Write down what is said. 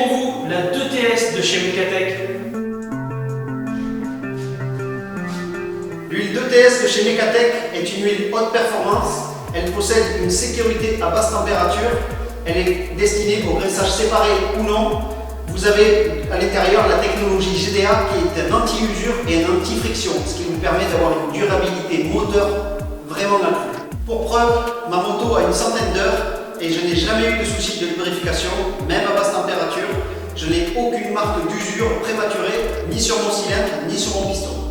pour vous la 2TS de chez Mécatech. L'huile 2TS de chez Mécatech est une huile haute performance. Elle possède une sécurité à basse température. Elle est destinée au graissage séparé ou non. Vous avez à l'intérieur la technologie GDA qui est un anti-usure et un anti-friction, ce qui vous permet d'avoir une durabilité moteur vraiment accrue. Pour preuve, ma moto a une centaine d'heures et je n'ai jamais eu de souci de lubrification, même à basse température. Je n'ai aucune marque d'usure prématurée, ni sur mon cylindre, ni sur mon piston.